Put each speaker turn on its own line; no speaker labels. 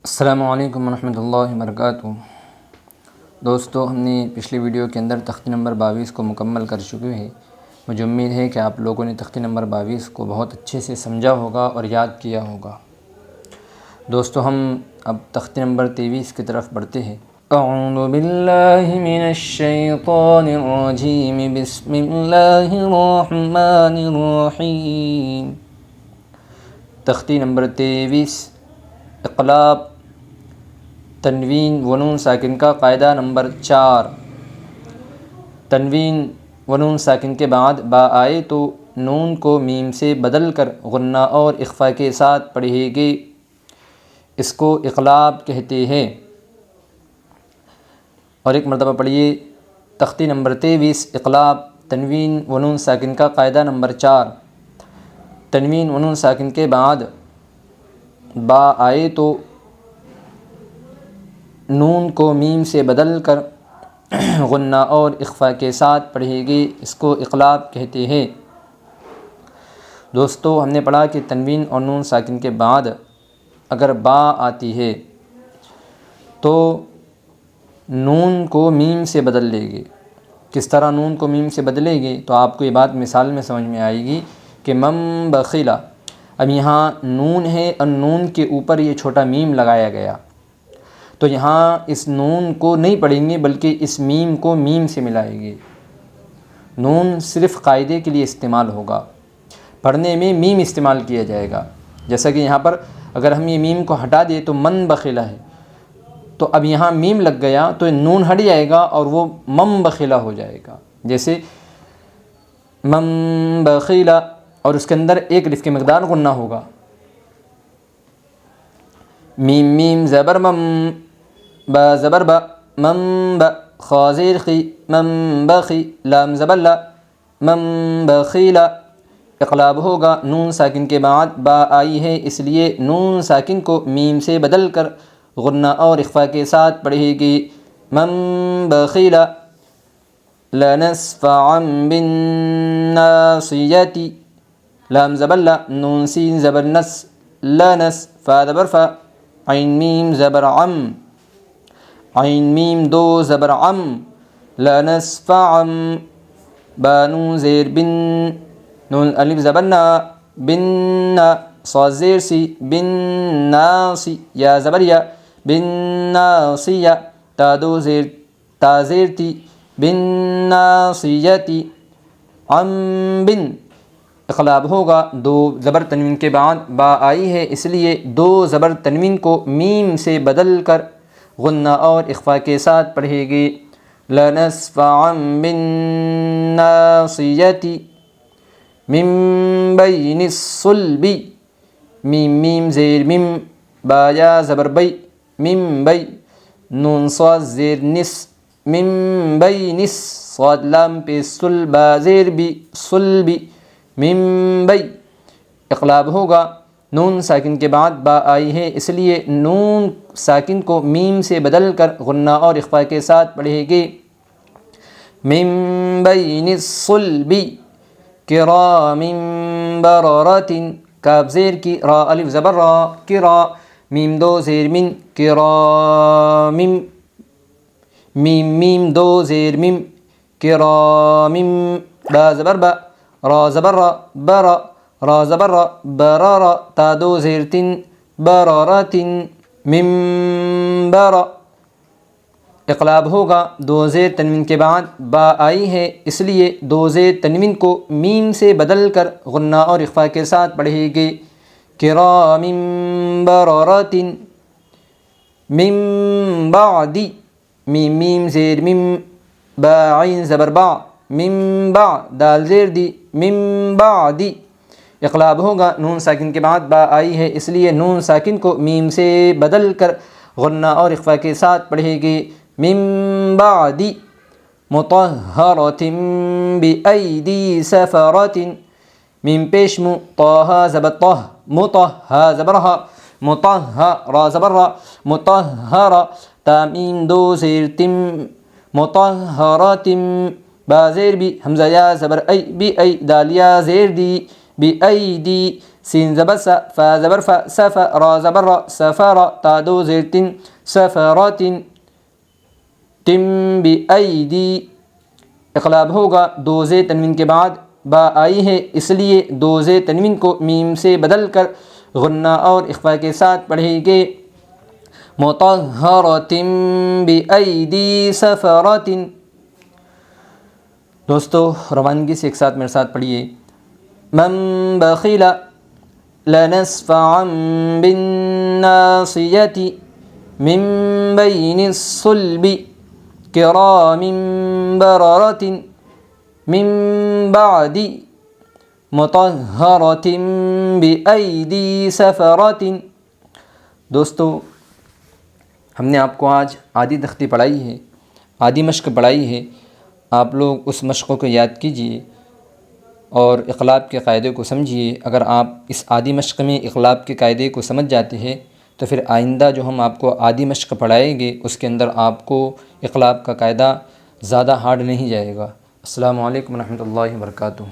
السلام علیکم ورحمۃ اللہ وبرکاتہ۔ دوستو، ہم نے پچھلی ویڈیو کے اندر تختی نمبر 22 کو مکمل کر چکے ہیں۔ مجھے امید ہے کہ آپ لوگوں نے تختی نمبر 22 کو بہت اچھے سے سمجھا ہوگا اور یاد کیا ہوگا۔ دوستو، ہم اب تختی نمبر 23 کی طرف بڑھتے ہیں۔ اعوذ باللہ من الشیطان الرجیم، بسم اللہ الرحمن الرحیم۔ تختی نمبر 23، اقلاب، تنوین و نون ساکن کا قاعدہ نمبر 4۔ تنوین و نون ساکن کے بعد با آئے تو نون کو میم سے بدل کر غنہ اور اخفاء کے ساتھ پڑھے گے، اس کو اقلاب کہتے ہیں۔ اور ایک مرتبہ پڑھیے تختی نمبر 23، اقلاب، تنوین و نون ساکن کا قاعدہ نمبر 4۔ تنوین و نون ساکن کے بعد با آئے تو نون کو میم سے بدل کر غنہ اور اخفاء کے ساتھ پڑھے گے، اس کو اقلاب کہتے ہیں۔ دوستو، ہم نے پڑھا کہ تنوین اور نون ساکن کے بعد اگر با آتی ہے تو نون کو میم سے بدل لے گے۔ کس طرح نون کو میم سے بدلے گے تو آپ کو یہ بات مثال میں سمجھ میں آئے گی کہ من بخیلا، اب یہاں نون ہے اور نون کے اوپر یہ چھوٹا میم لگایا گیا، تو یہاں اس نون کو نہیں پڑھیں گے بلکہ اس میم کو میم سے ملائیں گے۔ نون صرف قاعدے کے لیے استعمال ہوگا، پڑھنے میں میم استعمال کیا جائے گا۔ جیسا کہ یہاں پر اگر ہم یہ میم کو ہٹا دیں تو من بخیلا ہے، تو اب یہاں میم لگ گیا تو نون ہٹ جائے گا اور وہ من بخیلا ہو جائے گا۔ جیسے من بخیلا، اور اس کے اندر ایک الف کی مقدار غنہ ہوگا۔ میم میم زبر مم، با زبر با، من با، خا زیر خی، من بخی، لام زبر لا، من بخیلا۔ اقلاب ہوگا، نون ساکن کے بعد با آئی ہے اس لیے نون ساکن کو میم سے بدل کر غنہ اور اخفاء کے ساتھ پڑھے گی۔ من بخیلا، لنسفعا بالناصیۃ، لام زبر لا، نون سین زبر نس، لنس، فا زبر فا، عین میم زبر عم، عین میم دو زبر عم، لنسفعا، با نون زیر بن، نون الف زبر نا، بن نا، صاد زیر سی، بن ناسی، یا زبر یا، بن ناصیہ، تا دو زیر، تا زیر تی، بن ناصیتی، عم بن۔ اقلاب ہوگا، دو زبر تنوین کے بعد با آئی ہے اس لیے دو زبر تنوین کو میم سے بدل کر غنہ اور اخفاء کے ساتھ پڑھے گی۔ لنسفعا بالناصیۃ، من بین الصلب، میم میم زیر میم، با یا زبر بی، من بی، نون صاد زیر نس، من بینس، صاد لام پہ صلب زیر بی، صلبی، من بی۔ اقلاب ہوگا، نون ساکن کے بعد با آئی ہے اس لیے نون ساکن کو میم سے بدل کر غنہ اور اخفاء کے ساتھ پڑھے گی۔ من بین الصلب، کرام بررۃ، کاف زیر کی، را الف زبر را، کرا، میم دو زیر من، کرام، میم میم دو زیر میم، کرام، با زبر با، را زبر را، برا، را زبر را، برارا، تا دو زیر تن، برارات، من برا۔ اقلاب ہوگا، دو زیر تنوین کے بعد با آئی ہے اس لیے دو زیر تنوین کو میم سے بدل کر غنہ اور اخفاء کے ساتھ پڑھے گی۔ کرام بررۃ، من بعد، میم میم زیر میم، با عین زبر با، من بعد، دال زیر دی، من بعد۔ اقلاب ہوگا، نون ساکن کے بعد با آئی ہے اس لیے نون ساکن کو میم سے بدل کر غنہ اور اخفاء کے ساتھ پڑھے گی۔ من بعد مطہرۃ بایدی سفرۃ، میم پیش مو، طہ زبر طہ، مطہ زبر ہا، مطہر، را زبر را، مطہر، تا میم دو زیر تم، مطہرۃ، با زیر بی، حمزہ یا زبر ای، بی ای، دال یا زیر دی، بأيدي سين زبر س فا زبر ف سف را زبر را سفر تا دو زیر تن سفرات تم بأيدي اقلاب ہوگا دو زیر تنوین کے بعد با آئی ہے اس لیے دو زیر تنوین کو میم سے بدل کر غنہ اور اخفاء کے ساتھ پڑھیں گے مطہرۃ بأیدی سفرۃ۔ دوستو روانگی سے ایک ساتھ میرے ساتھ پڑھیے من بخل لنصفعا بالناصیۃ من بین الصلب کرام بررۃ من بعد مطہرۃ بأیدی سفرۃ۔ دوستو ہم نے آپ کو آج عادی تختی پڑھائی ہے، عادی مشق پڑھائی ہے، آپ لوگ اس مشقوں کو یاد کیجئے اور اقلاب کے قاعدے کو سمجھیے۔ اگر آپ اس عادی مشق میں اقلاب کے قاعدے کو سمجھ جاتے ہیں تو پھر آئندہ جو ہم آپ کو عادی مشق پڑھائیں گے اس کے اندر آپ کو اقلاب کا قاعدہ زیادہ ہارڈ نہیں جائے گا۔ السلام علیکم ورحمۃ اللہ وبرکاتہ۔